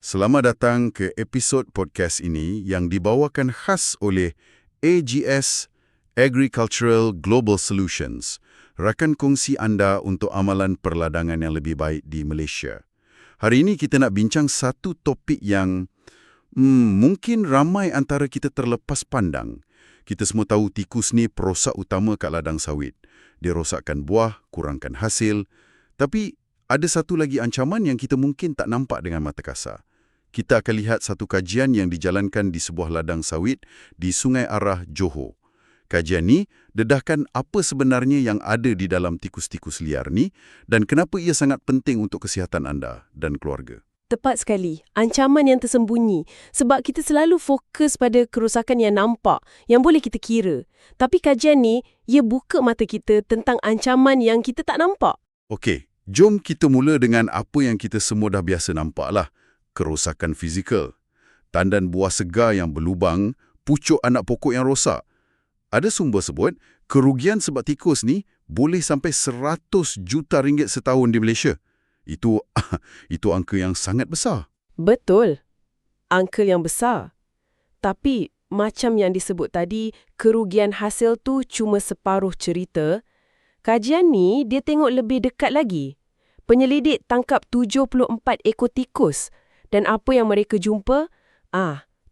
Selamat datang ke episod podcast ini yang dibawakan khas oleh AGS Agricultural Global Solutions, rakan kongsi anda untuk amalan perladangan yang lebih baik di Malaysia. Hari ini kita nak bincang satu topik yang mungkin ramai antara kita terlepas pandang. Kita semua tahu tikus ni perosak utama kat ladang sawit. Dia rosakkan buah, kurangkan hasil. Tapi ada satu lagi ancaman yang kita mungkin tak nampak dengan mata kasar. Kita akan lihat satu kajian yang dijalankan di sebuah ladang sawit di Sungai Arah, Johor. Kajian ni dedahkan apa sebenarnya yang ada di dalam tikus-tikus liar ni dan kenapa ia sangat penting untuk kesihatan anda dan keluarga. Tepat sekali. Ancaman yang tersembunyi. Sebab kita selalu fokus pada kerosakan yang nampak, yang boleh kita kira. Tapi kajian ni, ia buka mata kita tentang ancaman yang kita tak nampak. Okey, jom kita mula dengan apa yang kita semua dah biasa nampak lah. Kerosakan fizikal. Tandan buah segar yang berlubang, pucuk anak pokok yang rosak. Ada sumber sebut, kerugian sebab tikus ni boleh sampai 100 juta ringgit setahun di Malaysia. Itu angka yang sangat besar. Betul. Angka yang besar. Tapi, macam yang disebut tadi, kerugian hasil tu cuma separuh cerita. Kajian ni, dia tengok lebih dekat lagi. Penyelidik tangkap 74 ekor tikus. Dan apa yang mereka jumpa?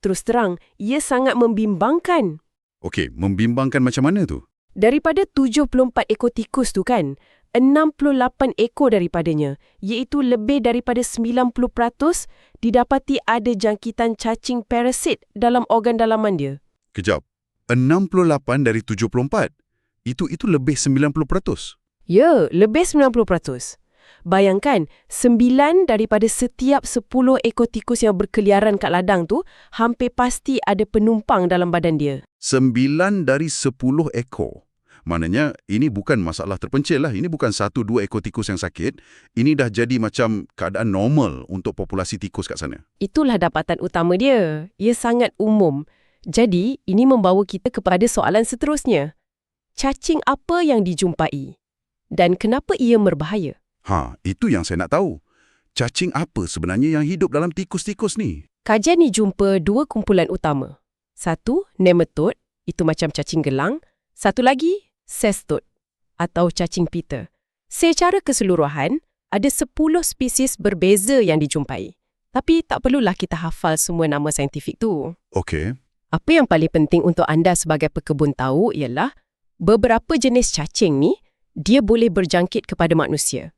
Terus terang, ia sangat membimbangkan. Okey, membimbangkan macam mana tu? Daripada 74 ekor tikus tu kan, 68 ekor daripadanya, iaitu lebih daripada 90%, didapati ada jangkitan cacing parasit dalam organ dalaman dia. Kejap, 68 dari 74? Itu lebih 90%? Ya, lebih 90%. Bayangkan, 9 daripada setiap 10 ekor tikus yang berkeliaran kat ladang tu, hampir pasti ada penumpang dalam badan dia. 9 dari 10 ekor. Maknanya, ini bukan masalah terpencil lah. Ini bukan 1-2 ekor tikus yang sakit. Ini dah jadi macam keadaan normal untuk populasi tikus kat sana. Itulah dapatan utama dia. Ia sangat umum. Jadi, ini membawa kita kepada soalan seterusnya. Cacing apa yang dijumpai? Dan kenapa ia berbahaya? Itu yang saya nak tahu. Cacing apa sebenarnya yang hidup dalam tikus-tikus ni? Kajian ni jumpa 2 kumpulan utama. Satu, nematode, itu macam cacing gelang. Satu lagi, cestode, atau cacing pita. Secara keseluruhan, ada 10 spesies berbeza yang dijumpai. Tapi tak perlulah kita hafal semua nama saintifik tu. Okey. Apa yang paling penting untuk anda sebagai pekebun tahu ialah beberapa jenis cacing ni, dia boleh berjangkit kepada manusia.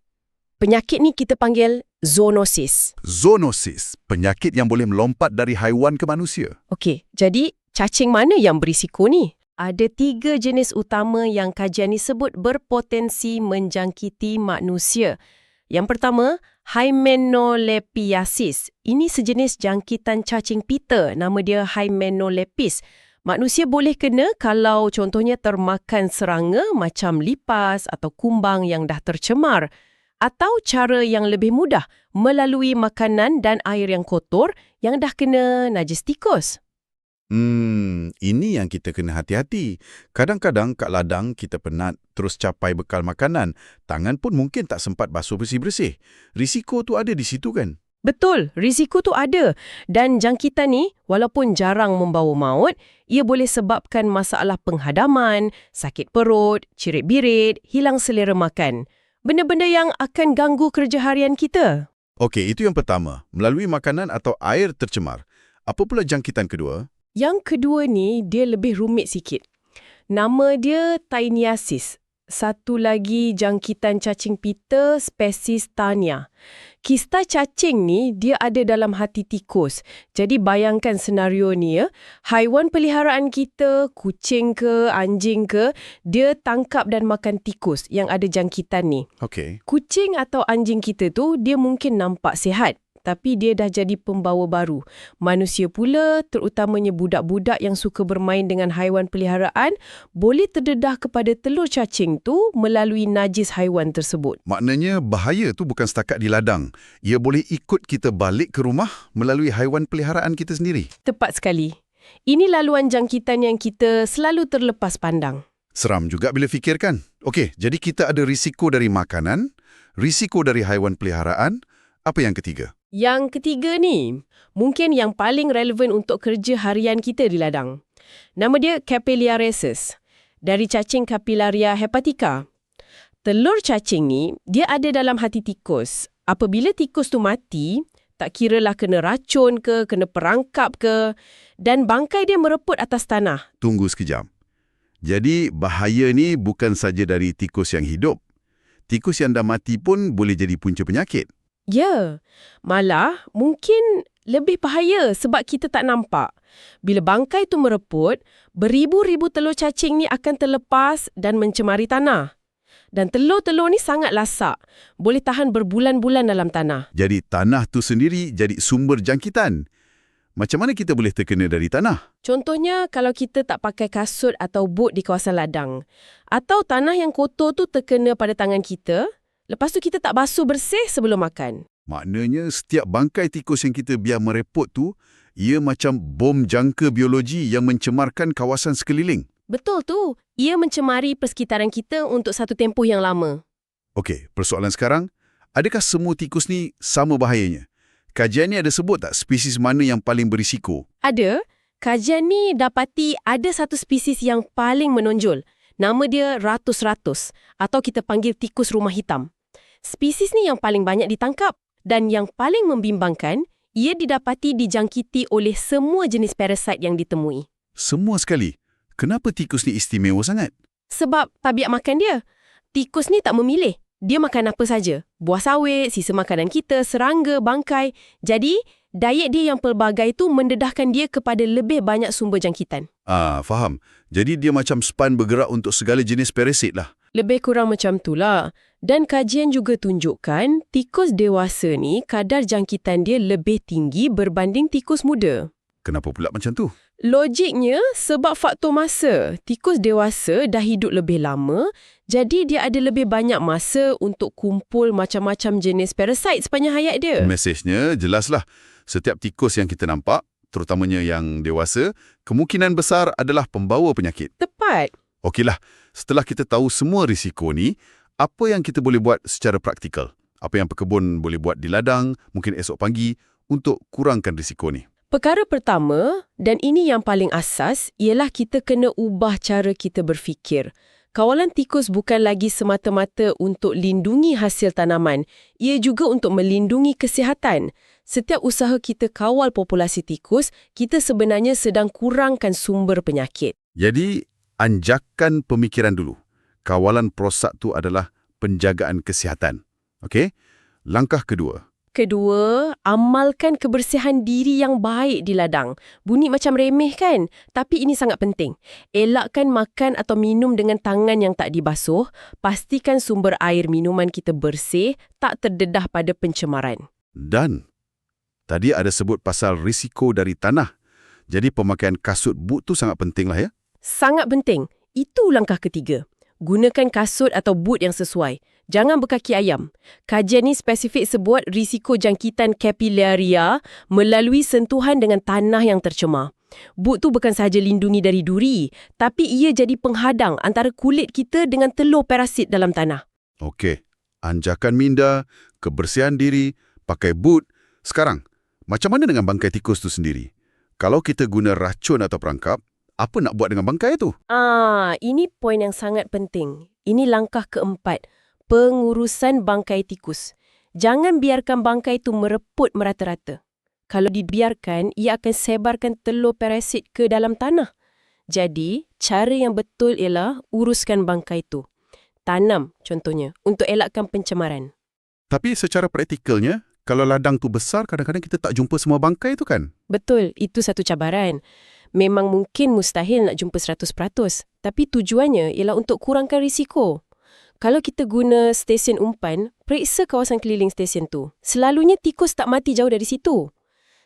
Penyakit ni kita panggil zoonosis. Zoonosis, penyakit yang boleh melompat dari haiwan ke manusia. Okey, jadi cacing mana yang berisiko ni? Ada 3 jenis utama yang kajian ni sebut berpotensi menjangkiti manusia. Yang pertama, Hymenolepiasis. Ini sejenis jangkitan cacing pita, nama dia Hymenolepis. Manusia boleh kena kalau contohnya termakan serangga macam lipas atau kumbang yang dah tercemar. Atau cara yang lebih mudah, melalui makanan dan air yang kotor yang dah kena najis tikus. Ini yang kita kena hati-hati. Kadang-kadang kat ladang kita penat terus capai bekal makanan. Tangan pun mungkin tak sempat basuh bersih-bersih. Risiko tu ada di situ kan? Betul, risiko tu ada. Dan jangkitan ni, walaupun jarang membawa maut, ia boleh sebabkan masalah penghadaman, sakit perut, cirit-birit, hilang selera makan. Benda-benda yang akan ganggu kerja harian kita. Okey, itu yang pertama. Melalui makanan atau air tercemar. Apa pula jangkitan kedua? Yang kedua ni, dia lebih rumit sikit. Nama dia Taeniasis. Satu lagi jangkitan cacing pita spesies Tania. Kista cacing ni, dia ada dalam hati tikus. Jadi bayangkan senario ni ya. Haiwan peliharaan kita, kucing ke, anjing ke, dia tangkap dan makan tikus yang ada jangkitan ni. Okey. Kucing atau anjing kita tu, dia mungkin nampak sihat. Tapi dia dah jadi pembawa baru. Manusia pula, terutamanya budak-budak yang suka bermain dengan haiwan peliharaan, boleh terdedah kepada telur cacing tu melalui najis haiwan tersebut. Maknanya bahaya tu bukan setakat di ladang. Ia boleh ikut kita balik ke rumah melalui haiwan peliharaan kita sendiri. Tepat sekali. Ini laluan jangkitan yang kita selalu terlepas pandang. Seram juga bila fikirkan. Okey, jadi kita ada risiko dari makanan, risiko dari haiwan peliharaan. Apa yang ketiga? Yang ketiga ni, mungkin yang paling relevan untuk kerja harian kita di ladang. Nama dia Capillariasis, dari cacing Capillaria hepatica. Telur cacing ni, dia ada dalam hati tikus. Apabila tikus tu mati, tak kiralah kena racun ke, kena perangkap ke, dan bangkai dia mereput atas tanah. Tunggu sekejap. Jadi bahaya ni bukan saja dari tikus yang hidup. Tikus yang dah mati pun boleh jadi punca penyakit. Ya, malah mungkin lebih bahaya sebab kita tak nampak. Bila bangkai tu mereput, beribu-ribu telur cacing ni akan terlepas dan mencemari tanah. Dan telur-telur ni sangat lasak, boleh tahan berbulan-bulan dalam tanah. Jadi tanah tu sendiri jadi sumber jangkitan. Macam mana kita boleh terkena dari tanah? Contohnya, kalau kita tak pakai kasut atau boot di kawasan ladang, atau tanah yang kotor tu terkena pada tangan kita, lepas tu kita tak basuh bersih sebelum makan. Maknanya setiap bangkai tikus yang kita biar mereput tu, ia macam bom jangka biologi yang mencemarkan kawasan sekeliling. Betul tu, ia mencemari persekitaran kita untuk satu tempoh yang lama. Okey, persoalan sekarang, adakah semua tikus ni sama bahayanya? Kajian ni ada sebut tak spesies mana yang paling berisiko? Ada. Kajian ni dapati ada satu spesies yang paling menonjol. Nama dia ratus-ratus atau kita panggil tikus rumah hitam. Spesies ni yang paling banyak ditangkap dan yang paling membimbangkan, ia didapati dijangkiti oleh semua jenis parasit yang ditemui. Semua sekali. Kenapa tikus ni istimewa sangat? Sebab tabiat makan dia. Tikus ni tak memilih. Dia makan apa saja. Buah sawit, sisa makanan kita, serangga, bangkai. Jadi, diet dia yang pelbagai tu mendedahkan dia kepada lebih banyak sumber jangkitan. Faham. Jadi dia macam span bergerak untuk segala jenis parasit lah. Lebih kurang macam itulah. Dan kajian juga tunjukkan tikus dewasa ni kadar jangkitan dia lebih tinggi berbanding tikus muda. Kenapa pula macam tu? Logiknya sebab faktor masa. Tikus dewasa dah hidup lebih lama, jadi dia ada lebih banyak masa untuk kumpul macam-macam jenis parasit sepanjang hayat dia. Mesejnya jelaslah. Setiap tikus yang kita nampak, terutamanya yang dewasa, kemungkinan besar adalah pembawa penyakit. Tepat. Okeylah, setelah kita tahu semua risiko ni, apa yang kita boleh buat secara praktikal? Apa yang pekebun boleh buat di ladang, mungkin esok pagi, untuk kurangkan risiko ni? Perkara pertama, dan ini yang paling asas, ialah kita kena ubah cara kita berfikir. Kawalan tikus bukan lagi semata-mata untuk lindungi hasil tanaman. Ia juga untuk melindungi kesihatan. Setiap usaha kita kawal populasi tikus, kita sebenarnya sedang kurangkan sumber penyakit. Jadi, anjakan pemikiran dulu. Kawalan prosat tu adalah penjagaan kesihatan. Okey? Langkah kedua. Kedua, amalkan kebersihan diri yang baik di ladang. Bunyi macam remeh kan? Tapi ini sangat penting. Elakkan makan atau minum dengan tangan yang tak dibasuh. Pastikan sumber air minuman kita bersih, tak terdedah pada pencemaran. Dan, tadi ada sebut pasal risiko dari tanah. Jadi pemakaian kasut boot tu sangat penting lah ya? Sangat penting. Itu langkah ketiga. Gunakan kasut atau boot yang sesuai. Jangan berkaki ayam. Kajian ni spesifik sebut risiko jangkitan Capillaria melalui sentuhan dengan tanah yang tercemar. Boot tu bukan sahaja lindungi dari duri, tapi ia jadi penghadang antara kulit kita dengan telur parasit dalam tanah. Okey. Anjakan minda, kebersihan diri, pakai boot. Sekarang, macam mana dengan bangkai tikus tu sendiri? Kalau kita guna racun atau perangkap, apa nak buat dengan bangkai tu? Ini poin yang sangat penting. Ini langkah keempat. Pengurusan bangkai tikus. Jangan biarkan bangkai itu mereput merata-rata. Kalau dibiarkan, ia akan sebarkan telur parasit ke dalam tanah. Jadi, cara yang betul ialah uruskan bangkai itu. Tanam, contohnya, untuk elakkan pencemaran. Tapi secara praktikalnya, kalau ladang tu besar, kadang-kadang kita tak jumpa semua bangkai tu kan? Betul, itu satu cabaran. Memang mungkin mustahil nak jumpa 100%, tapi tujuannya ialah untuk kurangkan risiko. Kalau kita guna stesen umpan, periksa kawasan keliling stesen tu. Selalunya tikus tak mati jauh dari situ.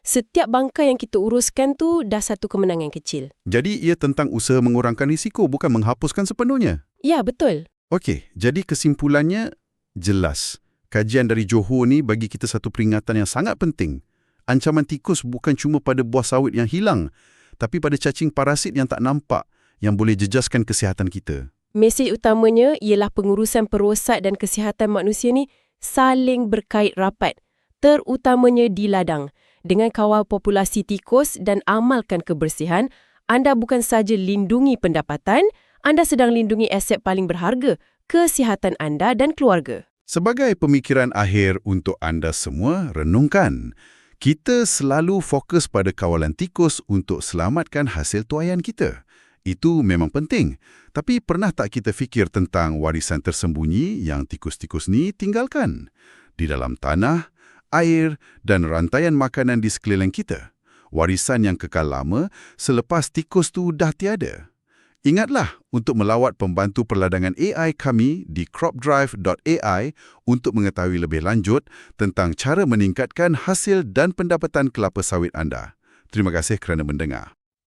Setiap bangkai yang kita uruskan tu dah satu kemenangan kecil. Jadi ia tentang usaha mengurangkan risiko, bukan menghapuskan sepenuhnya. Ya, betul. Okey, jadi kesimpulannya jelas. Kajian dari Johor ni bagi kita satu peringatan yang sangat penting. Ancaman tikus bukan cuma pada buah sawit yang hilang, tapi pada cacing parasit yang tak nampak, yang boleh jejaskan kesihatan kita. Mesej utamanya ialah pengurusan perosat dan kesihatan manusia ni saling berkait rapat. terutamanya di ladang. Dengan kawal populasi tikus dan amalkan kebersihan, anda bukan saja lindungi pendapatan, anda sedang lindungi aset paling berharga, kesihatan anda dan keluarga. Sebagai pemikiran akhir untuk anda semua, renungkan. Kita selalu fokus pada kawalan tikus untuk selamatkan hasil tuaian kita. Itu memang penting. Tapi pernah tak kita fikir tentang warisan tersembunyi yang tikus-tikus ni tinggalkan? Di dalam tanah, air dan rantaian makanan di sekeliling kita. Warisan yang kekal lama selepas tikus tu dah tiada. Ingatlah untuk melawat pembantu perladangan AI kami di cropdrive.ai untuk mengetahui lebih lanjut tentang cara meningkatkan hasil dan pendapatan kelapa sawit anda. Terima kasih kerana mendengar.